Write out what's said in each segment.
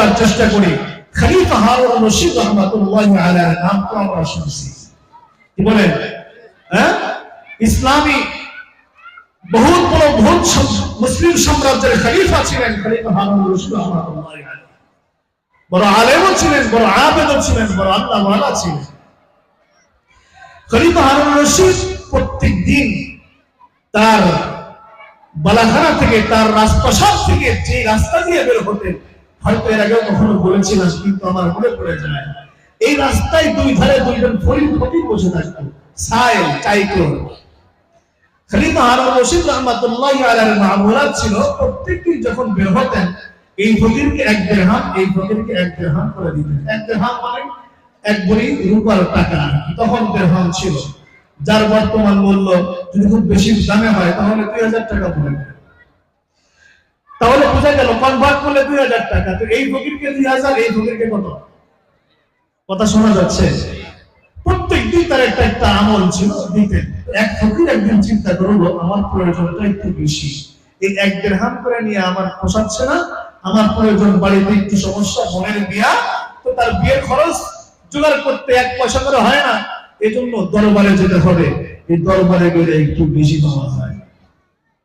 বলার চেষ্টা করি। খলিফা হারুন রশিদ রাহমাতুল্লাহি আলাইহির নাম তো আমরা শুনছি, কি বলেন? ইসলামী বহুত বড় মুসলিম সাম্রাজ্যের খলিফা ছিলেন খলিফা হারুন রশিদ রাহমাতুল্লাহি আলাইহি। বড় আলেমও ছিলেন, বড় আবেদও ছিলেন, বড় আল্লাহওয়ালা ছিলেন। খলিফা হারুন রশিদ প্রত্যেক দিন তার বালাখানা থেকে, তার রাজপ্রাসাদ থেকে যে রাস্তা দিয়ে বের হতেন, হয়তো এর আগেও কখনো বলেছিলাম কিন্তু আমার মনে পড়ে যায়, এই রাস্তায় দুই ধারে দুইজন ফরিদ ফকির বসে থাকতো, সাইল টাইকর। খলিফা হারুন রশিদ রাহমাতুল্লাহি আলাইহির মামুলাত ছিল প্রত্যেকদিন যখন বের হতেন এই ফকিরকে 1 দিরহাম, এই ফকিরকে 1 দিরহাম করে দিতেন। 1 দিরহাম মানে 1 ভরি রূপার টাকা, তখন দিরহাম ছিল, যার বর্তমান মূল্য যদি খুব বেশি দামে হয় তাহলে 2000 টাকা পড়ে। তাহলে বোঝা গেল কনভার্ট করলে 2000 টাকা। তো এই ফকিরকে 2000, এই ফকিরকে কত? কথা শোনা যাচ্ছে? প্রত্যেকদিন তার একটা আমল ছিল, দিতেন। এক ফকির একদিন চিন্তা করলো আমার প্রয়োজনটা একটু বেশি, এই 1 দিরহাম করে নিয়ে আমার পোষাচ্ছে না, আমার প্রয়োজন বাড়িতে একটু সমস্যা, বোনের বিয়া, তো তার বিয়ের খরচ জোগাড় করতে 1 পয়সা করে হয় না, এজন্য দরবারে যেতে হবে, এই দরবারে গেলে একটু বেশি পাওয়া যায়।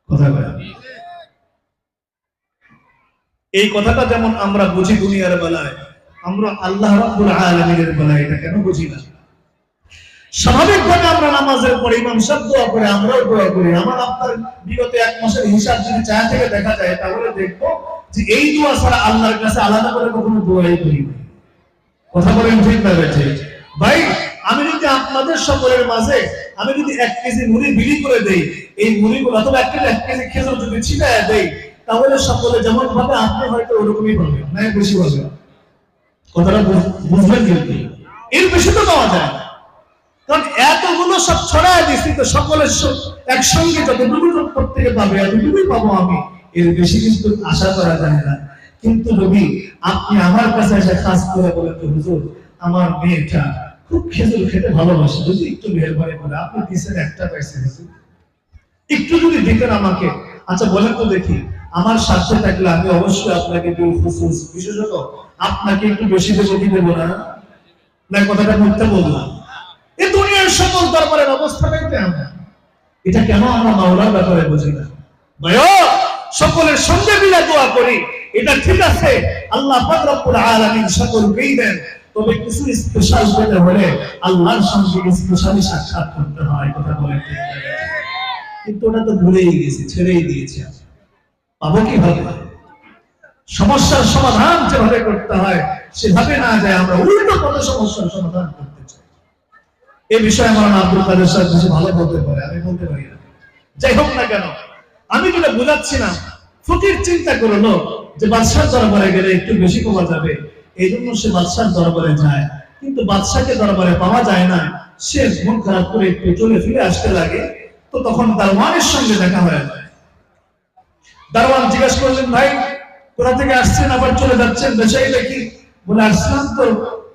কথা বলেন? এই কথাটা যেমন আমরা বুঝি দুনিয়ার বেলায়, আমরা আল্লাহ রাব্বুল আলামিনের বেলায় এটা কেন বুঝি না? স্বাভাবিকভাবে আমরা নামাজের পরে ইমাম সাহেব দোয়া করে, আমরাও দোয়া করি। আমার আপনার বিগত 1 মাসের হিসাব যদি চায়া থেকে দেখা যায় তাহলে দেখবো যে এই দোয়া ছাড়া আল্লাহর কাছে আলাদা করে কখনো দোয়াই করি না। কথা বলেন ঠিক না বেঠে? ভাই, আমি যদি আপনাদের সকলের মাঝে আমি যদি 1 কেজি মুড়ি বিলি করে দেই, এই মুড়িগুলো অথবা 1 কেজি খেজুর যদি ছিটায় দেই, তাহলে সকলে যেমন ভাবে আপনি হয়তো ওরকমই পাবেন, না বেশি পাবেন। কথাটা বুঝবেন? কিন্তু এর বেশি তো পাওয়া যায় না, কারণ এতগুলো সব ছড়ায় দিচ্ছি, তো সকলের একসঙ্গে যতটুকু প্রত্যেকে পাবে এতটুকুই পাবো আমি, এর বেশি কিন্তু আশা করা যায় না। কিন্তু যদি আপনি আমার কাছে এসে খাস করে বলেন যে হুজুর আমার মেয়েটা খুব খেজুর খেতে ভালোবাসে, যদি একটু মেহরবানি করে আপনি দিচ্ছেন 1টা পয়সা একটু যদি দিতেন আমাকে, আচ্ছা বলেন তো দেখি, আমার সাথে থাকলে আমি অবশ্যই আপনাকে বিশেষত আপনাকে একটু বেশি দেবো, কি দেবো না? না কথাটা বলতে বললাম। এই দুনিয়ার সকল দরবারের অবস্থাটাই তেমন। এটা কেন আমরা মাওলার ব্যাপারে বুঝি না? ভাইও, সকলের সঙ্গে মিলে দোয়া করি, এটা ঠিক আছে, আল্লাহ পাক রব্বুল আলামিন সকলকেই দেন, তবে কিছু স্পেশাল পেতে হলে আল্লাহর সঙ্গে স্পেশালি সাক্ষাৎ করতে হয়। কথা বলে ঠিক না? কিন্তু ওটা তো ভুলেই গেছি, ছেড়েই দিয়েছি। পাবো কিভাবে? সমস্যার সমাধান যেভাবে করতে হয় সেভাবে না যায় আমরা উল্টো পথে সমস্যার সমাধান করতে চাই। এই বিষয়ে আমার আব্দুল কাদের সাহেব বেশি ভালো বলতে পারে, আমি বলতে পারি না। যাই হোক না কেন, আমি যেটা বুঝাচ্ছি না, ফকির চিন্তা করলো যে বাদশার দরবারে গেলে একটু বেশি পাওয়া যাবে, এই জন্য সে বাদশার দরবারে যায়, কিন্তু বাদশাকে দরবারে পাওয়া যায় না। সে মন খারাপ করে একটু চলে ফিরে আসতে লাগে, তো তখন দারওয়ানের সঙ্গে দেখা হয়ে যায়। দারওয়ান জিজ্ঞাসা করলেন, ভাই কোথা থেকে আসছেন, আবার চলে যাচ্ছেন, দেশাই দেখি? বলে আসলাম তো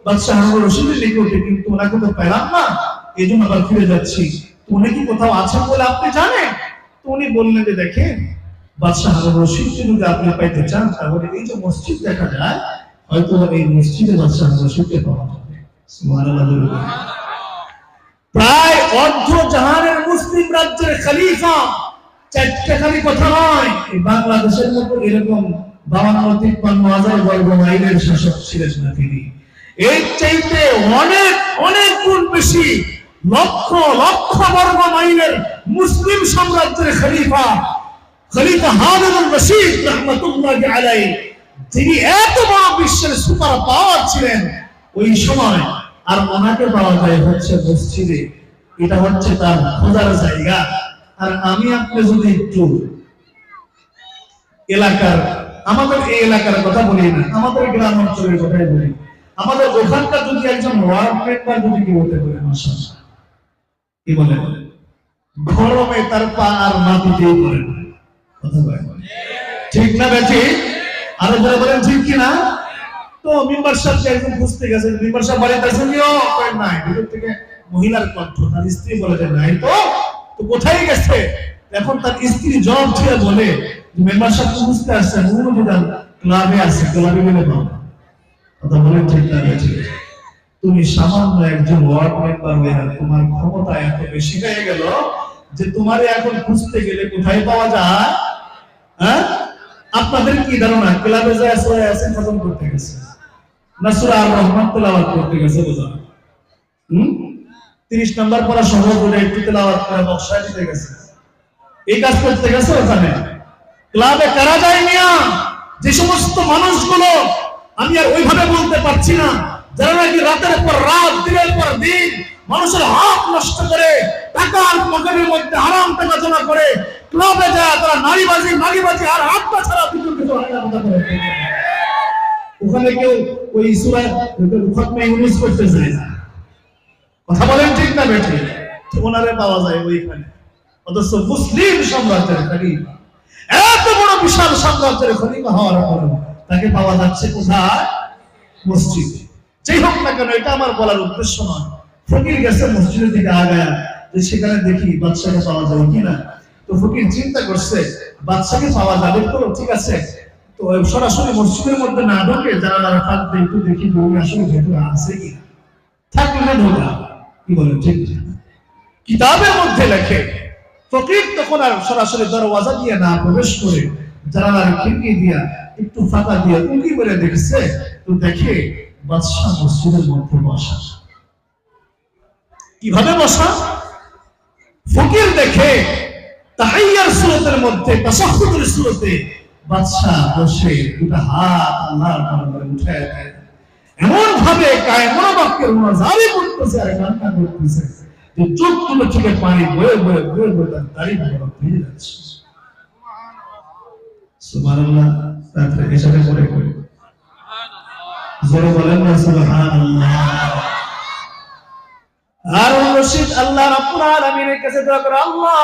বাদশাহ হারুন রশিদের নিকটে, কিন্তু ওনাকে তো পেলাম না, এই জন্য আবার ফিরে যাচ্ছি। তো উনি কি কোথাও আছেন বলে আপনি জানেন? তো উনি বললেন যে দেখেন, বাদশাহ হারুন রশিদকে যদি আপনি পাইতে চান তাহলে এই যে মসজিদ দেখা যায়, হয়তো এই মসজিদে বাদশাহ হারুন রশিদকে পাওয়া যাবে। সুবহানাল্লাহ। প্রায় অর্ধ জাহানের মুসলিম রাজ্যের খলিফা, 4টা খালি কথা নয়, বাংলাদেশের মতো এরকম 52-53 বর্গ মাইলের শাসক ছিলেন না তিনি। এর চাইতে অনেক অনেক গুণ বেশি, লক্ষ লক্ষ বর্গ মাইলের মুসলিম সাম্রাজ্যের খলিফা, খলিফা হারুন রশিদ রাহমাতুল্লাহি আলাইহি, তিনি এত বড় বিশ্বের সুপার পাওয়ার ছিলেন ওই সময়। আর ওনাকে পাওয়া যায় হচ্ছে মসজিদে, এটা হচ্ছে তার খোঁজার জায়গা। আর আমি আপনি যদি একটু এলাকার, আমাদের এই এলাকার কথা বলি না, আমাদের গ্রাম অঞ্চলের কথাই বলি, আমাদের ওখানকার যদি একজন ওয়ার্ড মেম্বার যদি কি বলতে পারে, মাশাআল্লাহ, কি বলে, গরমে তার পা আর মাটিতেই পড়ে না। কথা বলে ঠিক না বেঠি? আরো যারা বলেন ঠিক কিনা? তো মেম্বার সাহেবকে একজন খুঁজতে গেছে, মেম্বার সাহেব বাড়িতে আছেন? নাই। ভিতর থেকে মহিলার কণ্ঠ, তার স্ত্রী বলে যে নাই তো কোথায় গেছে? এখন তার স্ত্রী জবাব দিয়ে বলে মেম্বার সাহেব খুঁজতে আসছেন, ক্লাবে আছে, ক্লাবে গেলে পাবো। কথা বলেন ঠিক না ঠিক? তুমি সামান্য একজন ওয়ার্ড মেম্বার হয়ে তোমার ক্ষমতা এত বেশি হয়ে গেল যে তোমারে এখন খুঁজতে গেলে কোথায় পাওয়া যায়? হ্যাঁ, আপনাদের কি ধারণা ক্লাবে যায় সূরা ইয়াসিন খতম করতে গেছে না সূরা আর রহমান তেলাওয়াত করতে গেছে? বোঝা 30 নাম্বার পড়া সহজ বলে একটু তেলাওয়াত করে বক্সায় দিতে গেছে, এই কাজ করতে গেছে ওখানে? ক্লাবে কারা যায় মিয়া? যে সমস্ত মানুষগুলো, আমি আর ওইভাবে বলতে পারছি না, যারা নাকি রাতের পর রাত দিনের পর দিন মানুষের হক নষ্ট করে টাকার পকেটের মধ্যে হারাম টাকা জমা করে ক্লাবে যায়, তারা নারীবাজি মাগিবাজি আর আত্মা ছাড়া কিছু হয় না। কথা বলে ওখানে কেউ ওই সূরা খতমে ইউনূস করতে যায় না। কথা বলেন ঠিক না বেঠিক? ওনারে পাওয়া যায় ওইখানে। অথচ মুসলিম সাম্রাজ্যের খলিফা, এত বড় বিশাল সাম্রাজ্যের খলিফা হওয়ার পর তাকে পাওয়া যাচ্ছে কোথায়? মসজিদে। যাই হোক না কেন, এটা আমার বলার উদ্দেশ্য নয়। ফকির গেছে মসজিদের দিকে আগায়া যে সেখানে দেখি বাদশাকে পাওয়া যাবে কিনা। তো ফকির চিন্তা করছে বাদশাকে পাওয়া যাবে তো ঠিক আছে, তো সরাসরি মসজিদের মধ্যে না ঢোকে জানালার ফাঁক দিয়ে একটু দেখি বউমি আসলে ভেতরে আছে কিনা, থাকলে ঢোকা। কি বলেন ঠিক? কিতাবের মধ্যে লেখে ফকির তখন আর সরাসরি দরওয়াজা দিয়ে না প্রবেশ করে জানালার খিড়কি দিয়া একটু ফাঁকা দিয়ে উঁকি করে দেখছে, তো দেখে বাদশা মসজিদের মধ্যে বসা। কিভাবে বসা? ফকির দেখে তাহিয়ার সূরাতের মধ্যে, তাশাহুদের সূরাতে বাদশা বসে দুটো হাত আল্লাহর দরবারে উঠায় দেয়, এমন ভাবে কায়মন বাক্যের মুনাজারি করতেছে আর কান্না করতেছে যে চোখগুলো থেকে পানি বয়ে বয়ে বয়ে বয়ে তার দাড়ি মোবারক ভিজে যাচ্ছে। সুবহানাল্লাহ। তারপরে এসবে পড়ে পড়ে জোরে বলেন না সুবহানাল্লাহ। হারুন রশিদ আল্লাহ রাব্বুল আলামিনের কাছে দোয়া করে, আল্লাহ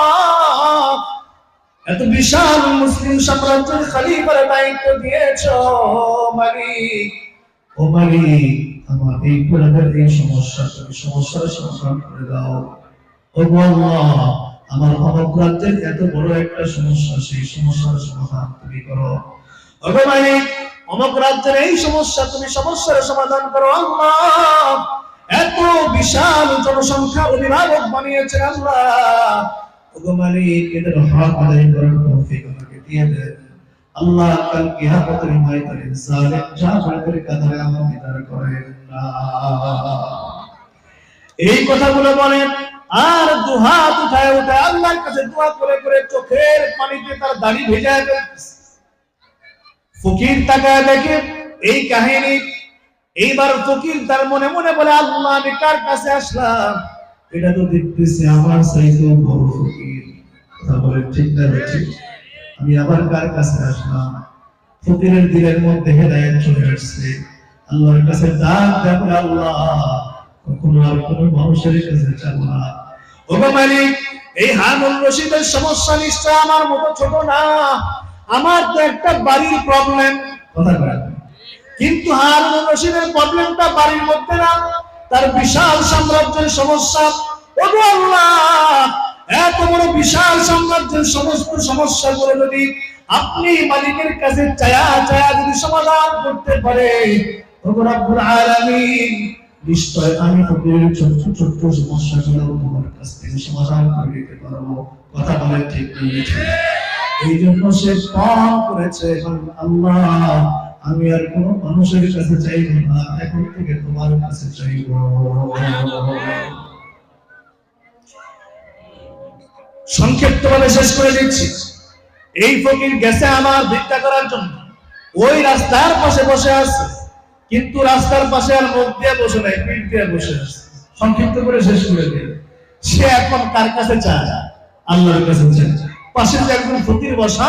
এত বিশাল মুসলিম সাম্রাজ্যের খলিফার দায়িত্ব দিয়েছো মালিক, ও মালিক আমার এই পুরাদের এই সমস্যা তুমি সমস্যার সমাধান করে দাও। ও আল্লাহ আমার অমুক রাজ্যের এত বড় একটা সমস্যা, সেই সমস্যার সমাধান তুমি করো। ও মালিক অমুক রাজ্যের এই সমস্যা, তুমি সমস্যার সমাধান করো। আল্লাহ এত বিশাল জনসংখ্যা অভিভাবক বানিয়েছেন আল্লাহ, ও মালিক এদের হক আদায় করার তৌফিক আমাকে দিয়ে দেন। আল্লাহ কাল কিয়ামতের ময়দানে জালেম জাবরের কাঁধে আমাকে দাঁড় করেন না। এই কথাগুলো বলেন আর দুহাত উঠায় উঠায় আল্লাহর কাছে দোয়া করে করে চোখের পানিতে তার দাড়ি ভেজায় ফেলতেছে। ফকির তাকায় দেখে এই কাহিনী। এইবার ফকির তার মনে মনে বলে, আল্লাহ আমি কার কাছে আসলাম? এটা তো দেখতেছি আমার চাইতেও বড় ফকির। কথা বলেন ঠিক না ঠিক? আমি আবার কার কাছে আসলাম? ফকিরের দিলের মধ্যে হেদায়েত চলে আসছে। আল্লাহর কাছে ডাক দেব, আল্লাহ কখনো আর কোনো মানুষের কাছে যাব না। ও মালিক এই হারুন রশিদের সমস্যা নিশ্চয় আমার মতো ছোট না। আমার তো একটা বাড়ির প্রবলেম, কথা বলেন, কিন্তু হারুন রশিদের প্রবলেমটা বাড়ির মধ্যে না, তার বিশাল সাম্রাজ্যের সমস্যা। ও আল্লাহ এত বড় বিশাল সাম্রাজ্যের সমস্ত সমস্যাগুলো যদি আপনি মালিকের কাছে চায়া চায়া যদি সমাধান করতে পারে, ও রব্বুল আলামিন নিশ্চয় আমি ফকিরের ছোট ছোট সমস্যাগুলো তোমার কাছ থেকে সমাধান করে দিতে পারবো। কথা বলেন ঠিক নেই? এই জন্য সে পান করেছে, আল্লাহ আমি আর কোন মানুষের কাছে চাইবো না, এখন থেকে তোমার কাছে চাইবো। সংক্ষিপ্তভাবে শেষ করে দিচ্ছি। এই ফকির গেছে আমার ভিক্ষা করার জন্য, ওই রাস্তার পাশে বসে আছে, কিন্তু রাস্তার পাশে আর মুখ দিয়ে বসে নাই, পিঠ দিয়ে বসে আছে। সংক্ষিপ্ত করে শেষ করে দিয়ে সে এখন কার কাছে চায়? আল্লাহর কাছে চায়। পাশে যে একজন ফকির বসা,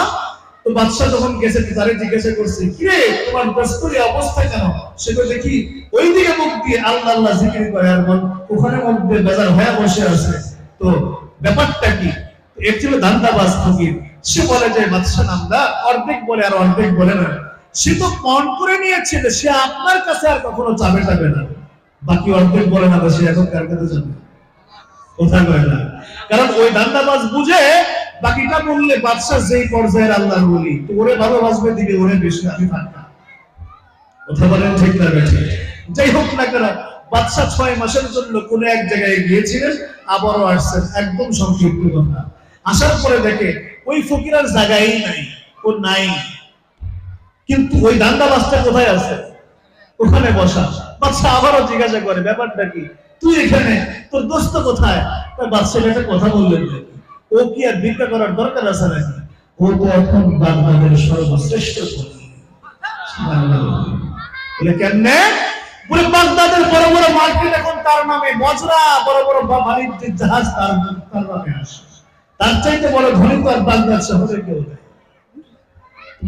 তো বাদশা যখন গেছে তারে জিজ্ঞাসা করছে, কি রে তোমার দস্তরি অবস্থা কেন? সে তো দেখি ওই দিকে মুখ দিয়ে আল্লাহ আল্লাহ জিকির করে আর ওখানে মুখ দিয়ে বেজার হয়ে বসে আছে, তো ব্যাপারটা কি? এর ছিল ধান্দাবাজ ফকির। সে বলে যে বাদশা নামদার অর্ধেক বলে আর অর্ধেক বলে না। সে তো পণ করে নিয়েছে যে সে আপনার কাছে আর কখনো যাবে না, বাকি অর্ধেক বলে না, সে এখন কার কাছে যাবে? কোথায় বলে না, কারণ ওই ধান্দাবাজ বুঝে বাকিটা বললে বাদশা যেই পর্যায়ের আল্লাহর ওলি, তো ওরে ভালোবাসবে দিবে, ওরে বেশি আমি থাকতাম। কথা বলেন ঠিক না বেঠিক? যাই হোক না কেন, বাদশা 6 মাসের জন্য কোন এক জায়গায় গিয়েছিলেন, আবারও আসছেন। একদম সংক্ষিপ্ত কথা। আসার পরে দেখে ওই ফকিরের জায়গায় নাই, ও নাই, কিন্তু ওই দান্দাবাজটা কোথায় আছে? ওখানে বসা। বাদশা আবারও জিজ্ঞাসা করে, ব্যাপারটা কি, তুই এখানে, তোর দোস্ত কোথায়? বাদশা একটা কথা বললেন, ও কি আর ভিক্ষা করার দরকার আছে নাকি? ও তো এখন বাগদাদের সর্বশ্রেষ্ঠ ধনী। বলে কেমনে? বলে বাগদাদের বড় বড় মার্কেট এখন তার নামে, বজরা বড় বড় বাণিজ্যিক জাহাজ তার নামে আসে। তার চাইতে বড় ধনী তো আর বাগদাদ শহরে কেউ নেই।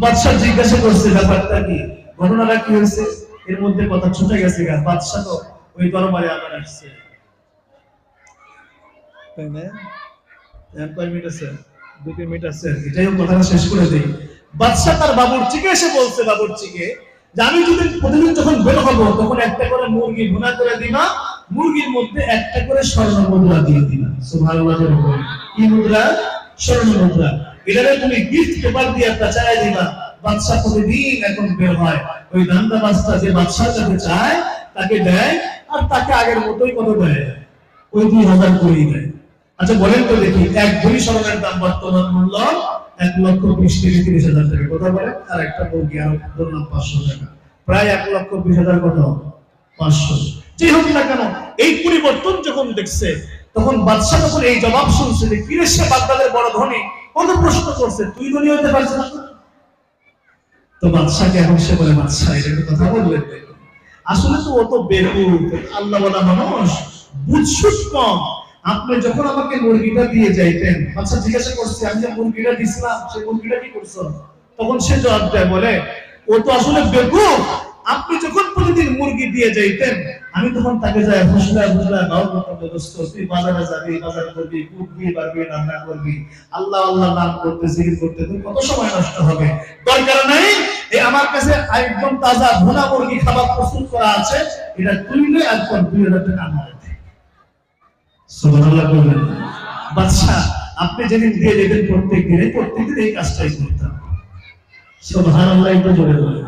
বাদশা জিজ্ঞাসা করছে, ব্যাপারটা কি, ঘটনাটা কি হয়েছে? এর মধ্যে কথা ছুটে গেছে। বাদশা তো ওই দরবারে আবার আসছে, তাই না? শেষ করে দেই। বাদশা তার বাবুর্চিকে এসে বলছে, বাবুর্চিকে, যে আমি যদি প্রতিদিন যখন বের হবো তখন একটা করে মুরগি ভুনা করে দিবা, মুরগির মধ্যে একটা করে স্বর্ণ মুদ্রা দিয়ে দিবা। সুবহানাল্লাহ। কি মুদ্রা? স্বর্ণ মুদ্রা। এটারে তুমি গিফট পেপার দিয়ে একটা চাই দিবা। বাদশা প্রতিদিন এখন বের হয়, ওই দান্দাবাজটা যে বাদশার কাছে চায় তাকে দেয়, আর তাকে আগের মতোই কত দেয়? ওই 2000 করে দেয়। আচ্ছা বলেন তো দেখি, এক ভরি স্বর্ণের দাম বর্তমান মূল্য 1,20,000 টাকা। কথা বলেন। আর একটা মুরগি আর ধরলাম 500 টাকা, প্রায় 1,20,000 কত? 500। যেই হোক না কেন, এই পরিবর্তন যখন দেখছে, তখন বাদশা যখন এই জবাব শুনছে যে কিরে সে বাগদাদের বড় ধনী, কত প্রশ্ন করছে, তুই ধনী হতে পারছিস না? তো বাদশাকে এখন সে বলে, বাদশা এটা কথা বললেন, আসলে তো ও তো বেকুব, আল্লাহ বলা মানুষ, বুঝছুট কম। আপনি যখন আমাকে মুরগিটা দিয়ে যাইতেন, বাদশা জিজ্ঞাসা করছে, আমি যে মুরগিটা দিছিলাম সেই মুরগিটা কি করছো? তখন সে জবাব দেয়, বলে ও তো আসলে বেকুব, আপনি যখন প্রতিদিন মুরগি দিয়ে যাইতেন, আমি তখন তাকে যায় ফুসলা ফুসলা গাও করতাম, দোস্ত তুই বাজারে যাবি, বাজার করবি, কুটবি, পারবি, রান্না করবি, আল্লাহ আল্লাহ নাম করতে, জিকির করতে তুই কত সময় নষ্ট হবে? দরকার নাই, এই আমার কাছে একদম তাজা ভুনা মুরগি খাবার প্রস্তুত করা আছে, এটা তুইলে একদম 2000 টাকা আমার। সুবহানাল্লাহ বললেন। বাদশা আপনি যেদিন দিয়ে দেবেন প্রত্যেকদিন এই কাজটাই করতাম। সুবহানাল্লাহ একটু জোরে বলেন।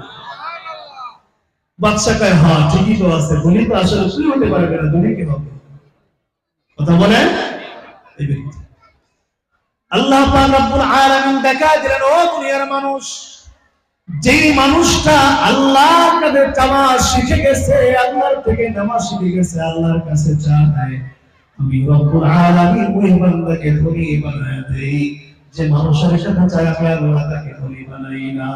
বাদশা কয়, হ্যাঁ ঠিকই তো আছে, ধনী তো আসলে তুই হতে পারবে না, ধনী কি হবে? কথা বলেন। এই ব্যক্তি আল্লাহ পাক রব্বুল আলামিন দেখা দিলেন, ও দুনিয়ার মানুষ, যেই মানুষটা আল্লাহর কাছে চাওয়া শিখে গেছে, আল্লাহর থেকে নামাজ শিখে গেছে, আল্লাহর কাছে চায়, আমি রব্বুল আলামিন ওই বান্দাকে ধনী বানায় দেই। যে মানুষের সাথে চায় আমি আল্লাহ তাকে ধনী বানাই না।